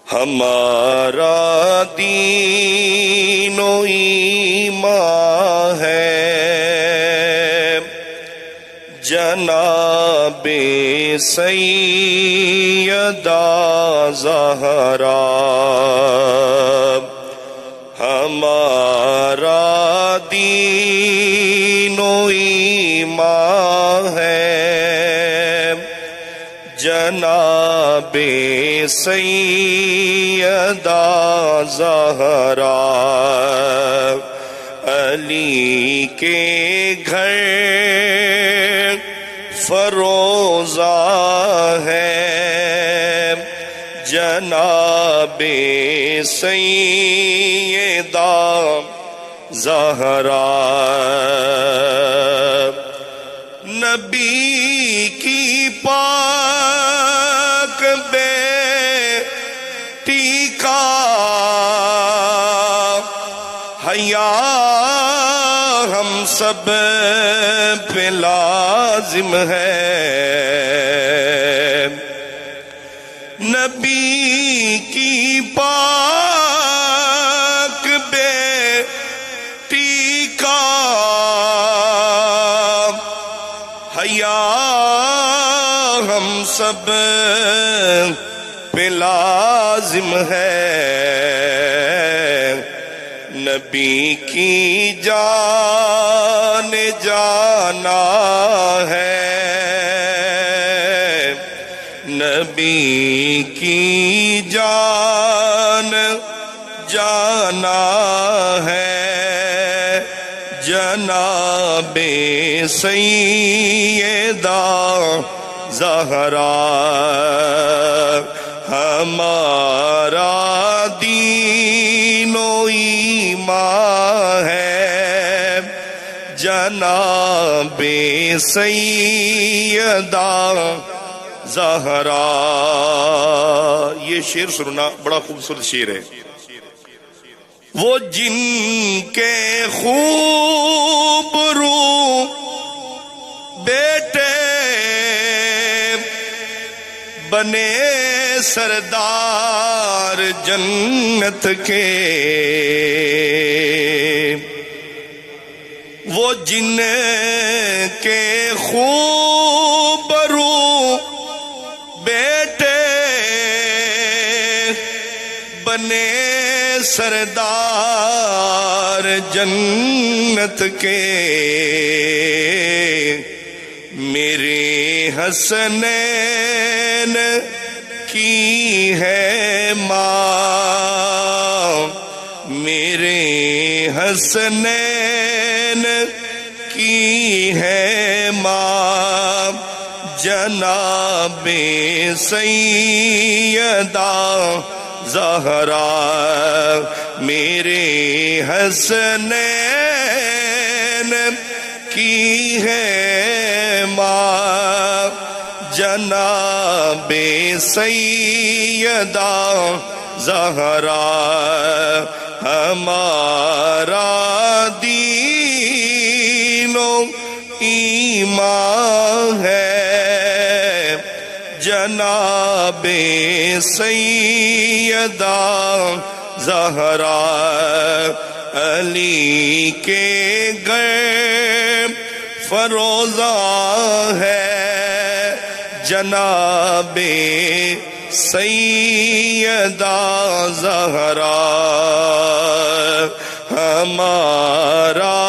ہمارا دین و ایمان ہے جناب سیدہ زہرا، ہمارا دین و ایمان ہے جناب سیدہ زہرا، علی کے گھر فروزہ ہے جناب سیدہ زہرا، نبی کی پاک بیٹی کا حیا ہم سب پہ لازم ہے، نبی کی پاک بیٹی کا حیا ہم سب پہ لازم ہے، نبی کی جان جانا ہے، نبی کی جان جانا ہے جناب سیدہ زہرا، ہمارا دین و ایمان ہے جناب سیدہ زہرا۔ یہ شعر سننا بڑا خوبصورت شعر ہے۔ وہ جن کے خوب رو بیٹے بنے سردار جنت کے، وہ جن کے خوب رو بیٹے بنے سردار جنت کے، میرے حسنین کی ہے ماں، میرے حسنین کی ہے ماں جناب سیدہ زہرا، میرے حسنین کی ہے ماں جناب سیدہ زہرا، ہمارا دین و ایمان ہے جناب سیدہ زہرا، علی کے گھر فروزہ ہے جناب سیدہ زہرا، ہمارا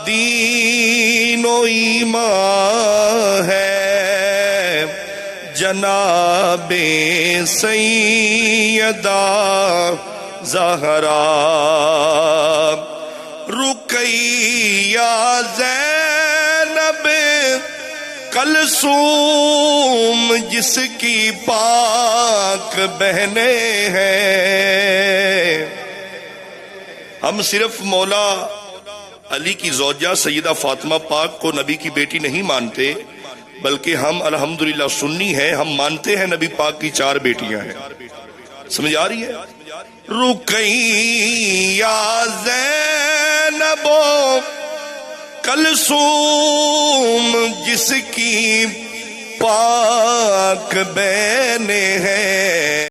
دین و ایمان ہے جناب سیدہ زہرا، رقیہ زینب کلثوم جس کی پاک بہنیں ہیں، ہم صرف مولا علی کی زوجہ سیدہ فاطمہ پاک کو نبی کی بیٹی نہیں مانتے، بلکہ ہم الحمدللہ سنی ہیں، ہم مانتے ہیں نبی پاک کی 4 بیٹیاں ہیں۔ سمجھ آ رہی ہے؟ رقیہ زینب کلثوم جس کی پاک بہنیں ہیں۔